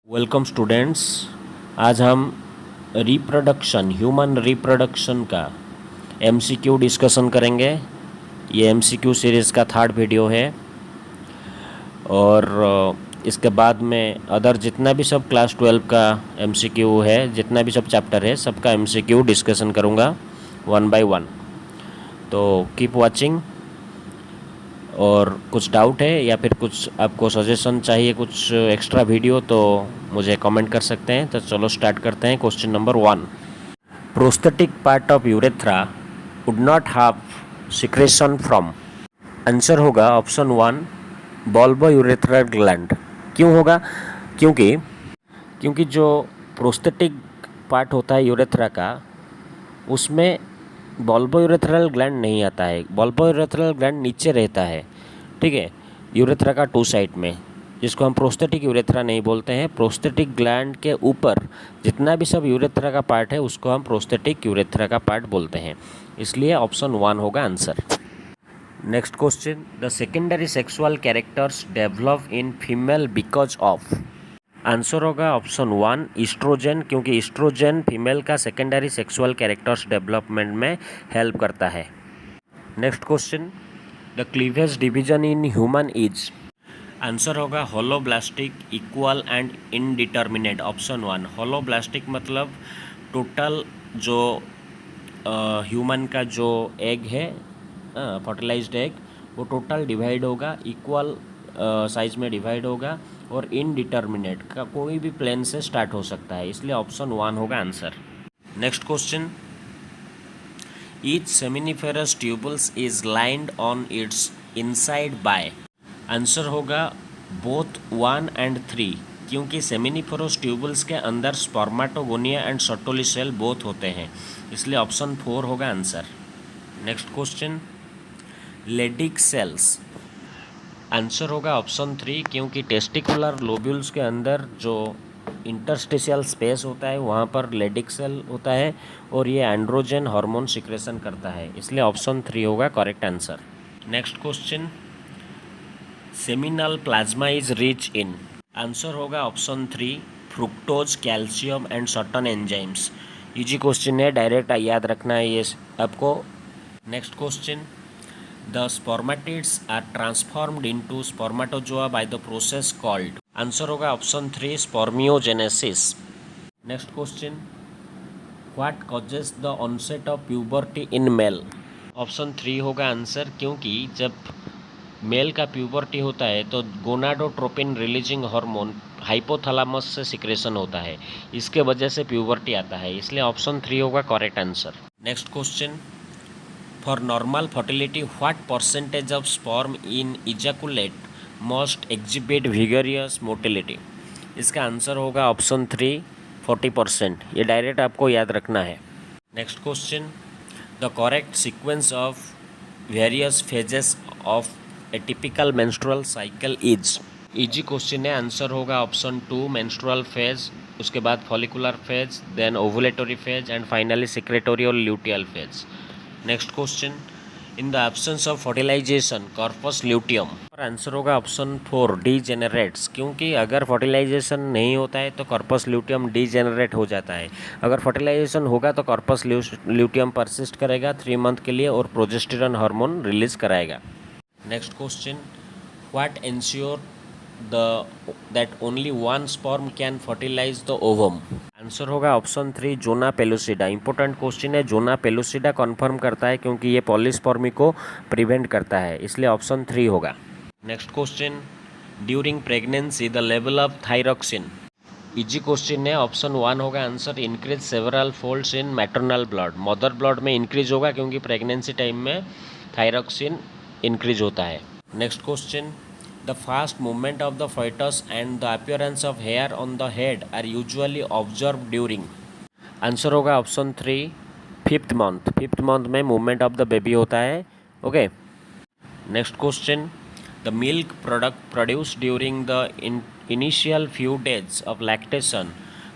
Welcome students. आज हम human reproduction का एमसीक्यू डिस्कशन करेंगे। ये एमसीक्यू सीरीज़ का थर्ड वीडियो है और इसके बाद में अदर जितना भी सब क्लास 12 का एमसीक्यू है, जितना भी सब चैप्टर है, सबका एमसीक्यू डिस्कशन करूँगा वन बाय वन। तो कीप वाचिंग। और कुछ डाउट है या फिर कुछ आपको सजेशन चाहिए, कुछ एक्स्ट्रा वीडियो, तो मुझे कमेंट कर सकते हैं। तो चलो स्टार्ट करते हैं। Question number 1, prosthetic part of urethra would not have secretion from. Answer होगा ऑप्शन 1, बल्बो यूरेथ्रल ग्लैंड। क्यों होगा? क्योंकि जो प्रोस्थेटिक पार्ट होता है यूरेथ्रा का, उसमें बल्बो यूरेथ्रल ग्लैंड नहीं आता है। बल्बो यूरेथ्रल ग्लैंड नीचे रहता है, ठीक है, यूरेथ्रा का टू साइड में, जिसको हम प्रोस्थेटिक यूरेथ्रा नहीं बोलते हैं। प्रोस्थेटिक ग्लैंड के ऊपर जितना भी सब यूरेथ्रा का पार्ट है, उसको हम प्रोस्थेटिक यूरेथ्रा का पार्ट बोलते हैं। इसलिए ऑप्शन 1 होगा answer. Next question, the secondary sexual characters develop in female because of. Answer होगा ऑप्शन 1, ईस्ट्रोजन, क्योंकि ईस्ट्रोजन फीमेल का सेकेंडरी सेक्सुअल कैरेक्टर्स डेवलपमेंट में हेल्प करता है। Next question, the cleavage division in human is. Answer होगा holoblastic, equal and indeterminate. Option 1, holoblastic मतलब total जो human का जो एग है, फर्टिलाइज्ड एग, वो टोटल डिवाइड होगा, इक्वल साइज में डिवाइड होगा, और इनडिटर्मिनेट का कोई भी प्लेन से स्टार्ट हो सकता है। इसलिए ऑप्शन 1 होगा answer. Next question, each seminiferous tubules is lined on its inside by. Answer होगा बोथ 1 एंड 3, क्योंकि सेमिनिफेरस ट्यूबल्स के अंदर spermatogonia and Sertoli cell both होते हैं। इसलिए ऑप्शन 4 होगा answer. Next question, Leydig cells. Answer होगा ऑप्शन 3, क्योंकि टेस्टिकुलर लोब्यूल्स के अंदर जो इंटरस्टिशियल स्पेस होता है, वहाँ पर लेडिक सेल होता है, और ये एंड्रोजन हार्मोन सिक्रेशन करता है। इसलिए ऑप्शन 3 होगा correct answer. Next question, seminal plasma is rich in. Answer होगा option 3, fructose, calcium and certain enzymes. Easy question है, डायरेक्ट याद रखना है ये आपको। Next question, the spermatids are transformed into spermatozoa by the process called। Answer होगा option 3, spermiogenesis. Next question, what causes the onset of puberty in male. Option 3 होगा answer, क्योंकि जब मेल का प्यूबर्टी होता है तो गोनाडोट्रोपिन रिलीजिंग हार्मोन हाइपोथैलेमस से secretion होता है, इसके वजह से प्यूबर्टी आता है। इसलिए ऑप्शन 3 होगा correct answer. Next question, For normal fertility, what percentage of sperm in ejaculate must exhibit vigorous motility? इसका आंसर होगा ऑप्शन 3, 40%। ये डायरेक्ट आपको याद रखना है। Next question, the correct sequence of various phases of a typical menstrual cycle is. Easy question है, answer होगा option 2, menstrual phase, उसके बाद follicular phase, then ovulatory phase, and finally secretory और luteal phase. Next question, in the absence of fertilization corpus luteum. Answer होगा option 4, degenerates, क्योंकि अगर fertilisation नहीं होता है तो कॉर्पस ल्यूटियम डीजेनरेट हो जाता है। अगर फर्टिलाइजेशन होगा तो कॉर्पस ल्यूटियम परसिस्ट करेगा 3 मंथ के लिए और प्रोजेस्टेरॉन हार्मोन रिलीज कराएगा। Next question, what ensure that only one sperm can fertilize the ovum। Answer होगा option 3, zona pellucida. Important question है, जोना पेलुसिडा कन्फर्म करता है, क्योंकि ये पॉलीस्पर्मी को प्रिवेंट करता है। इसलिए ऑप्शन 3 होगा। Next question, during pregnancy the level of thyroxine. Easy question है, ऑप्शन 1 होगा आंसर, इंक्रीज सेवरल फोल्ड्स इन मैटरनल ब्लड। मदर ब्लड में इंक्रीज होगा, क्योंकि प्रेगनेंसी टाइम में थायरॉक्सिन इंक्रीज होता है। Next question, the fast movement of the fetus and the appearance of hair on the head are usually observed during। Answer होगा option 3, 5th month. 5th month में movement of the baby होता है। Okay. Next question, the milk product produce during the initial few days of lactation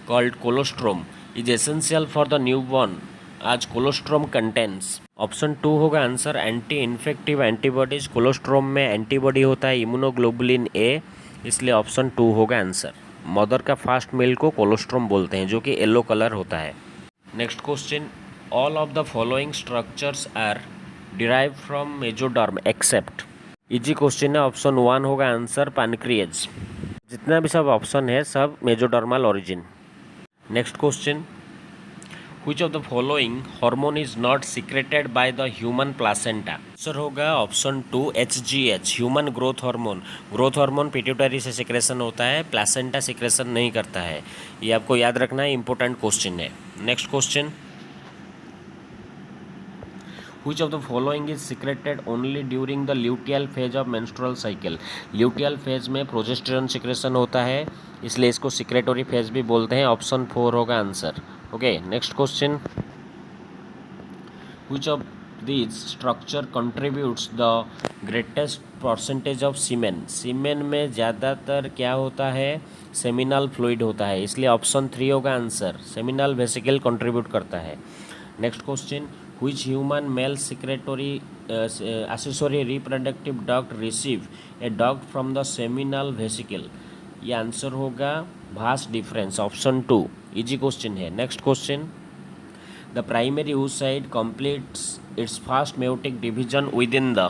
called colostrum is essential for the newborn आज colostrum contents. Option 2 होगा answer, anti infective antibodies. Colostrum में antibody होता है immunoglobulin A, इसलिए option 2 होगा answer. Mother का first milk को colostrum बोलते हैं, जो कि येलो कलर होता है। Next question, all of the following structures are derive from mesoderm except. Easy question है, ऑप्शन 1 होगा आंसर पैनक्रिएज। जितना भी सब ऑप्शन है सब mesodermal origin. Next question, Which of the following hormone is not secreted by the human placenta? Answer होगा option 2 HGH, human growth hormone. Growth hormone pituitary से secretion होता है, प्लासेंटा सिक्रेशन नहीं करता है। ये आपको याद रखना है, इंपॉर्टेंट क्वेश्चन है। Next question, Which of the following is secreted only during the luteal phase of menstrual cycle? Luteal phase में प्रोजेस्टेरॉन सिक्रेशन होता है, इसलिए इसको सिक्रेटरी फेज भी बोलते हैं। ऑप्शन 4 होगा answer. Okay, next question, Which of these structure contributes the greatest percentage of semen? सीमेन में ज़्यादातर क्या होता है? सेमिनल फ्लूइड होता है, इसलिए ऑप्शन 3 होगा आंसर। सेमिनल वेसिकल कंट्रीब्यूट करता है। Next question, which human male secretory accessory reproductive duct receive a duct from the seminal vesicle? ये आंसर होगा भास डिफरेंस, ऑप्शन 2। इजी क्वेश्चन है। Next question, the primary oocyte completes its first meiotic division within the।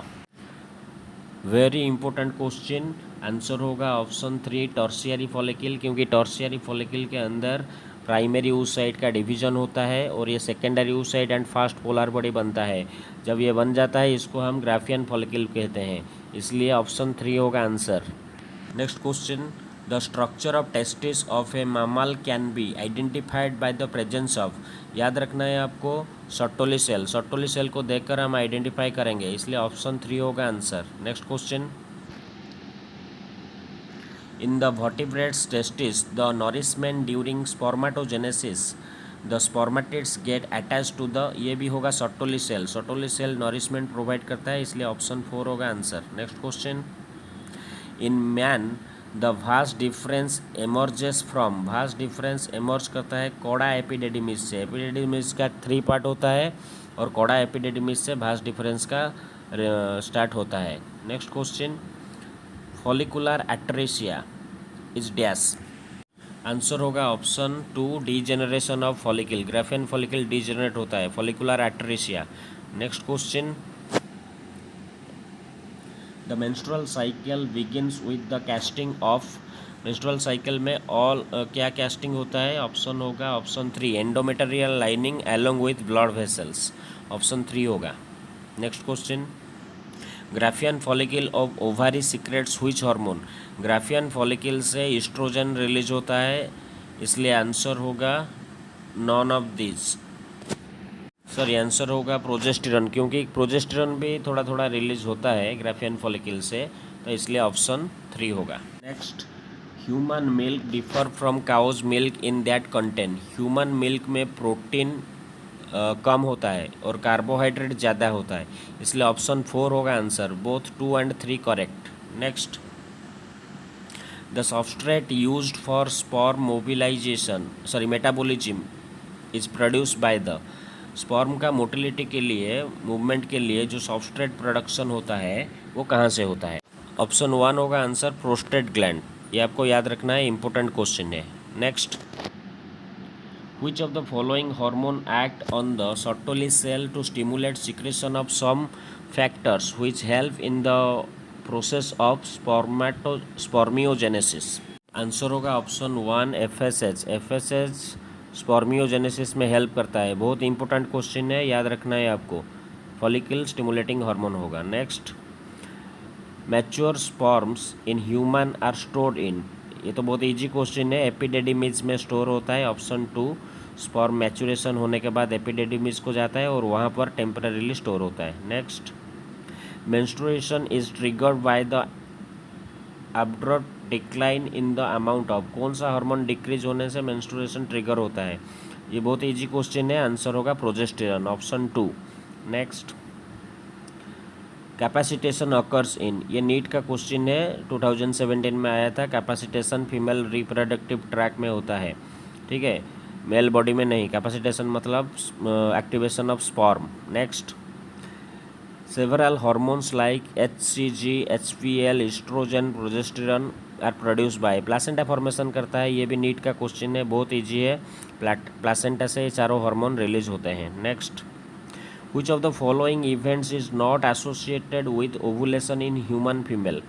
Very important question, answer होगा option 3 tertiary follicle, क्योंकि tertiary follicle के अंदर primary oocyte का division होता है और ये secondary oocyte and fast polar body बनता है। जब ये बन जाता है इसको हम ग्राफियन फॉलिकल कहते हैं, इसलिए ऑप्शन 3 होगा answer. Next question, the structure of testis of A mammal can be identified by the presence of. याद रखना है आपको, सर्टोली सेल। सर्टोली सेल को देखकर हम आइडेंटिफाई करेंगे, इसलिए ऑप्शन 3 होगा answer. Next question, in the vertebrates testis the nourishment during spermatogenesis the spermatids get attached to the, ये भी होगा Sertoli cell. Sertoli cell nourishment provide करता है, इसलिए ऑप्शन 4 होगा answer. Next question, in man the vas deferens emerges from. Vas deferens emerge करता है coda एपिडेडिमिस से। एपिडेडिमिस का 3 पार्ट होता है और कॉडा एपिडेडिमिस से भास डिफरेंस का स्टार्ट होता है। Next question, follicular atresia is dash. Answer होगा option 2 degeneration of follicle. Graafian follicle degenerate होता है, follicular atresia. Next question, the menstrual cycle begins with the casting of. Menstrual cycle में ऑल क्या कास्टिंग होता है? ऑप्शन होगा option 3 endometrial lining along with blood vessels, option 3 होगा। Next question, Graafian follicle of ovary secretes which hormone. Graafian follicle से estrogen release होता है, इसलिए आंसर होगा none of this. Sir answer होगा प्रोजेस्टेरॉन, क्योंकि प्रोजेस्टेरॉन भी थोड़ा थोड़ा रिलीज होता है ग्राफियन फॉलिकल से, तो इसलिए ऑप्शन 3 होगा। Next, human milk differ from cow's milk in that content. Human milk में प्रोटीन कम होता है और कार्बोहाइड्रेट ज़्यादा होता है, इसलिए ऑप्शन 4 होगा answer. Both 2 and 3 correct. Next, the substrate used for sperm mobilisation metabolism is produced by the. Sperm का मोटिलिटी के लिए, मूवमेंट के लिए जो सबस्ट्रेट प्रोडक्शन होता है वो कहाँ से होता है? ऑप्शन 1 होगा आंसर, प्रोस्टेट ग्लैंड। ये आपको याद रखना है, इंपॉर्टेंट क्वेश्चन है। Next, which of the following hormone act on the Sertoli cell to stimulate secretion of some factors which help in the process of spermiogenesis? Answer होगा option 1 FSH। FSH spermiogenesis में help करता है, बहुत important question है, याद रखना है आपको। फॉलिकल स्टिमुलेटिंग हार्मोन होगा। Next, mature sperms in human are stored in. ये तो बहुत इजी क्वेश्चन है, एपिडेडिमिस में स्टोर होता है, ऑप्शन 2। स्पर्म मैचुरेशन होने के बाद एपिडेडिमिस को जाता है और वहाँ पर टेम्पररीली स्टोर होता है। Next, menstruation is triggered by the abrupt decline in the amount of. कौन सा हार्मोन डिक्रीज होने से मेंस्ट्रुएशन ट्रिगर होता है? ये बहुत इजी क्वेश्चन है, आंसर होगा progesterone, option 2। Next, capacitation occurs in. ये नीट का क्वेश्चन है, 2017 में आया था। कैपेसिटेशन फीमेल रिप्रोडक्टिव ट्रैक में होता है, ठीक है, मेल बॉडी में नहीं। कैपेसिटेशन मतलब activation of sperm. Next, several hormones like HCG, HPL, estrogen, progesterone are produce by. Placenta formation करता है, ये भी नीट का क्वेश्चन है, बहुत ईजी है। प्लासेंटा से ये चारों हार्मोन रिलीज होते हैं। Next, which of the following events is not associated with ovulation in human female.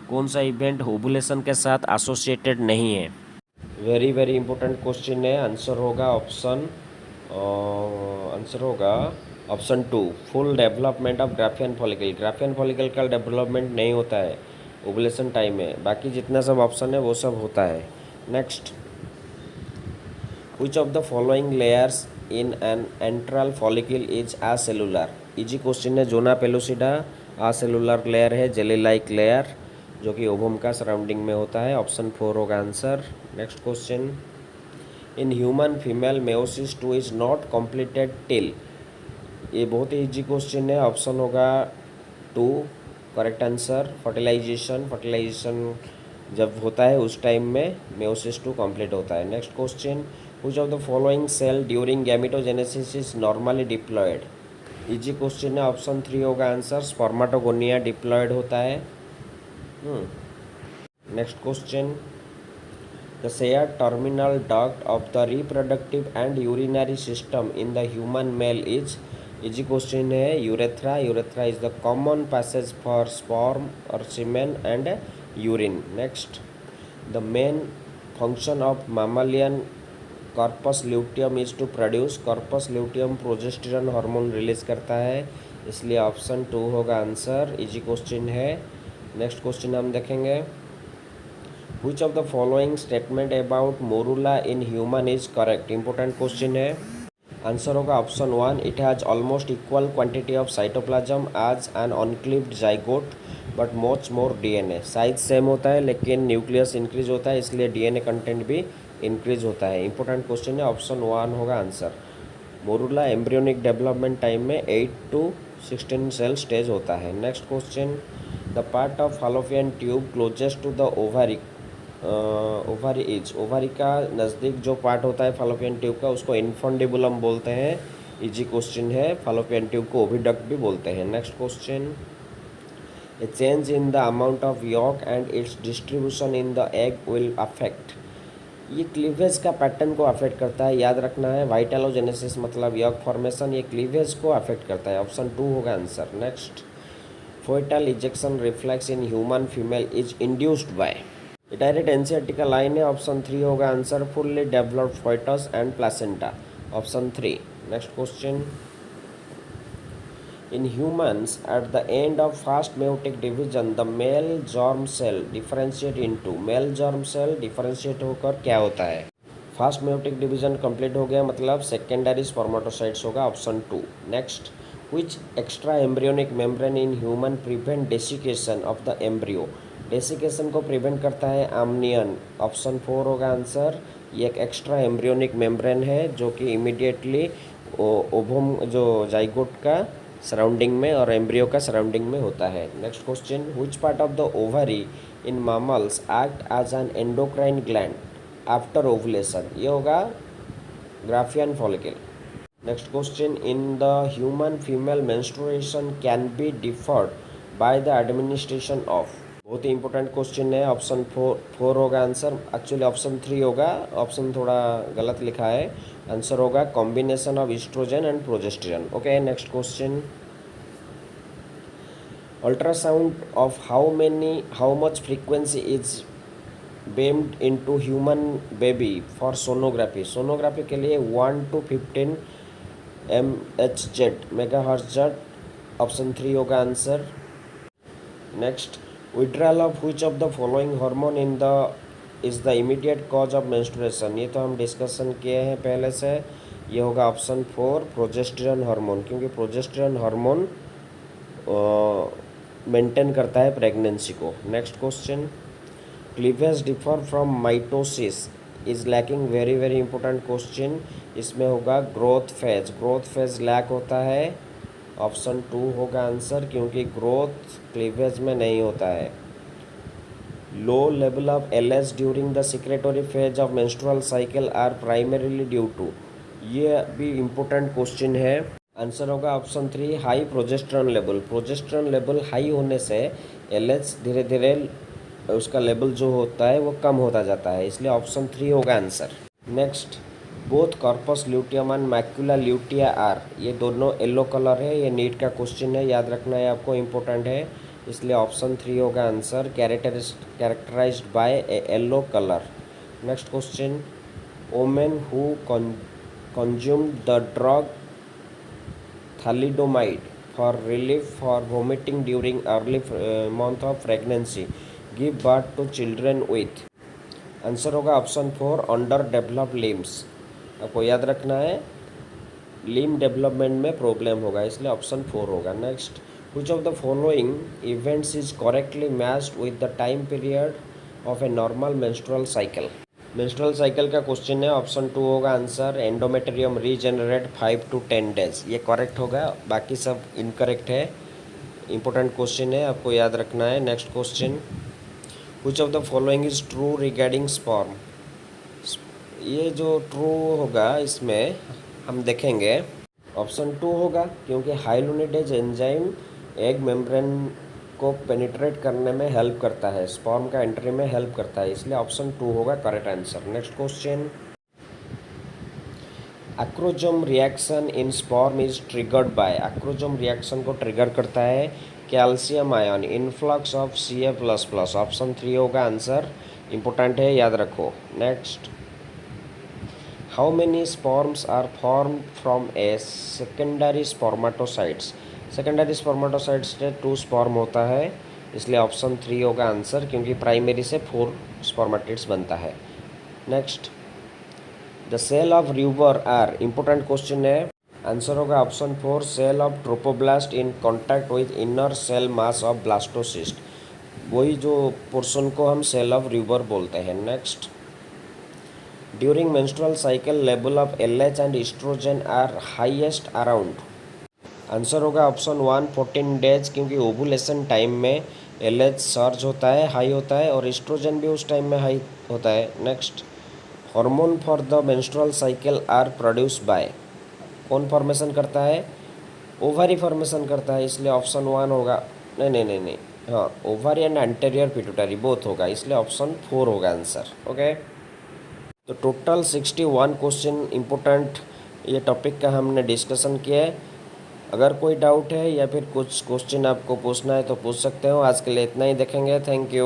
कौन सा इवेंट ओवुलेशन के साथ एसोसिएटेड नहीं है? वेरी वेरी इंपॉर्टेंट क्वेश्चन है। आंसर होगा option 2, full development of Graafian follicle. Graafian follicle का डेवलपमेंट नहीं होता है ओवुलेशन टाइम में, बाकी जितना सब ऑप्शन है वो सब होता है। Next, which of the following layers in an antral follicle is acellular. Easy question है। जोना पेलुसिडा एसेलुलर लेयर है, जेली लाइक लेयर, जो कि ओवम का सराउंडिंग में होता है। ऑप्शन 4 होगा answer. Next question, in human female meiosis 2 is not completed till. ये बहुत ही इजी क्वेश्चन है। ऑप्शन होगा 2 करेक्ट आंसर। फर्टिलाइजेशन जब होता है उस टाइम में मेयोसिस 2 कंप्लीट होता है। Next question, which of the following cell during gametogenesis is normally diploid. Easy question है। ऑप्शन 3 होगा आंसर। स्पर्मेटोगोनिया डिप्लॉयड होता है। Next question, the shared terminal duct of the reproductive and urinary system in the human male is. Easy question है। Urethra. Urethra is the common passage for sperm और semen and urine. Next, the main function of mammalian corpus luteum is to produce. Corpus luteum progesterone hormone release करता है, इसलिए option 2 होगा answer. Easy question है। Next question हम देखेंगे, which of the following statement about morula in human is correct. Important question है। Answer होगा option 1, it has almost equal quantity of cytoplasm as an uncleaved zygote but much more DNA. Size same होता है लेकिन nucleus increase होता है, इसलिए DNA content भी increase होता है। इंपॉर्टेंट क्वेश्चन है। ऑप्शन 1 होगा answer. Morula embryonic development time में 8 to 16 सेल स्टेज होता है। Next question, the part of fallopian tube closest to the ovary is. Ovary का नज़दीक जो पार्ट होता है फैलोपियन ट्यूब का, उसको इन्फंडिबुलम बोलते हैं। इजी क्वेश्चन है। फैलोपियन ट्यूब को ओविडक्ट भी बोलते हैं। Next question, A change in the amount of York and it's distribution in the egg will affect. ये क्लीवेज का पैटर्न को अफेक्ट करता है, याद रखना है। वाइटलोजेनेसिस मतलब यॉक फॉर्मेशन, ये क्लीवेज को अफेक्ट करता है। ऑप्शन 2 होगा answer. Next, foetal ejection reflex in human female is induced by. Direct NCERT का लाइन है। ऑप्शन 3 होगा answer. Fully developed foetus and placenta. Option 3। Next question, in humans at the end of first meiotic division the male germ cell differentiate into. Male germ cell differentiate होकर क्या होता है? Fast meiotic division complete हो गया मतलब secondary spermatocytes होगा। Option 2। Next, which extra embryonic membrane in human prevent desiccation of the embryo. Desiccation को prevent करता है आमनियन। ऑप्शन 4 होगा आंसर। ये एक एक्स्ट्रा एम्ब्रियोनिक मेम्ब्रेन है जो कि इमीडिएटली ओवम जो जाइगोट का सराउंडिंग में और एम्ब्रियो का सराउंडिंग में होता है। Next question, which part of the ovary in mammals act as an endocrine gland after ovulation. ये होगा Graafian follicle. Next question, in the human female menstruation can be deferred by the administration of. बहुत ही important question है। Option 4 होगा answer. Actually option 3 होगा, option थोड़ा गलत लिखा है। आंसर होगा combination of estrogen and progesterone. Okay, next question, ultrasound of how much frequency is beamed into human baby for sonography. Sonography के लिए 1 to 15 MHz मेगाहर्ट्ज। ऑप्शन 3 होगा answer. Next, withdrawal of which of the following hormone in the is the immediate cause of menstruation. ये तो हम discussion किए हैं पहले से। ये होगा ऑप्शन 4 प्रोजेस्टेरॉन हार्मोन, क्योंकि प्रोजेस्टेरॉन हार्मोन मेंटेन करता है प्रेगनेंसी को। Next question, cleavage differ from mitosis is lacking. Very very important question. इसमें होगा growth phase. Growth phase lack होता है। ऑप्शन 2 होगा आंसर, क्योंकि ग्रोथ क्लीवेज में नहीं होता है। Low level of LH during the secretory phase of menstrual cycle are primarily due to. ये भी इम्पोर्टेंट क्वेश्चन है। आंसर होगा option 3 high progesterone level. Progesterone level high होने से LH धीरे धीरे उसका लेवल जो होता है वो कम होता जाता है, इसलिए ऑप्शन 3 होगा answer. Next, both corpus luteum and macula lutea are, ये दोनों येलो कलर है, ये नीट का क्वेश्चन है, याद रखना है आपको, इम्पोर्टेंट है, इसलिए ऑप्शन 3 होगा answer, characterized by a yellow colour. Next question, women who consumed the drug thalidomide for relief for vomiting during early month of pregnancy give birth to children with, answer होगा option 4 under developed limbs. आपको याद रखना है लिम development में problem होगा, इसलिए option 4 होगा। Next, which of the following events is correctly matched with the time period of a normal menstrual cycle, menstrual cycle का क्वेश्चन है, ऑप्शन 2 होगा answer, endometrium regenerate 5 to 10 days, ये करेक्ट होगा, बाकी सब इनकरेक्ट है। इंपॉर्टेंट क्वेश्चन है, आपको याद रखना है। Next question, which of the following is true regarding sperm, ये जो ट्रू होगा इसमें हम देखेंगे ऑप्शन 2 होगा, क्योंकि हाइलोनिडेज एंजाइम एग मेम्ब्रेन को पेनिट्रेट करने में हेल्प करता है, स्पर्म का एंट्री में हेल्प करता है, इसलिए ऑप्शन 2 होगा correct answer. Next question, acrosome reaction in sperm is triggered by, acrosome reaction को ट्रिगर करता है calcium ion influx of Ca++, option 3 होगा आंसर, इंपॉर्टेंट है, याद रखो। Next, how many sperms are form from a secondary spermatocytes, secondary spermatocytes से 2 sperm होता है, इसलिए ऑप्शन 3 होगा आंसर, क्योंकि प्राइमरी से 4 स्पर्मेटिड्स बनता है। Next, the cell of Rauber are, important question है, आंसर होगा option 4 cell of trophoblast in contact with inner cell mass of blastocyst, वही जो पोर्शन को हम सेल ऑफ र्यूबर बोलते हैं। Next, during menstrual cycle level of LH and estrogen are highest around, answer होगा ऑप्शन 1 14 डेज, क्योंकि ओवुलेशन टाइम में LH सर्ज होता है, हाई होता है, और एस्ट्रोजन भी उस टाइम में हाई होता है। Next, hormone for the menstrual cycle are produce by, कौन फॉर्मेशन करता है, ओवरी फॉर्मेशन करता है, इसलिए ऑप्शन 1 होगा, नहीं, हाँ, ovary and anterior pituitary both होगा, इसलिए ऑप्शन 4 होगा आंसर। ओके, तो टोटल 61 क्वेश्चन इंपॉर्टेंट ये टॉपिक का हमने डिस्कशन किया है। अगर कोई डाउट है या फिर कुछ क्वेश्चन आपको पूछना है तो पूछ सकते हो। आज के लिए इतना ही, देखेंगे। Thank you.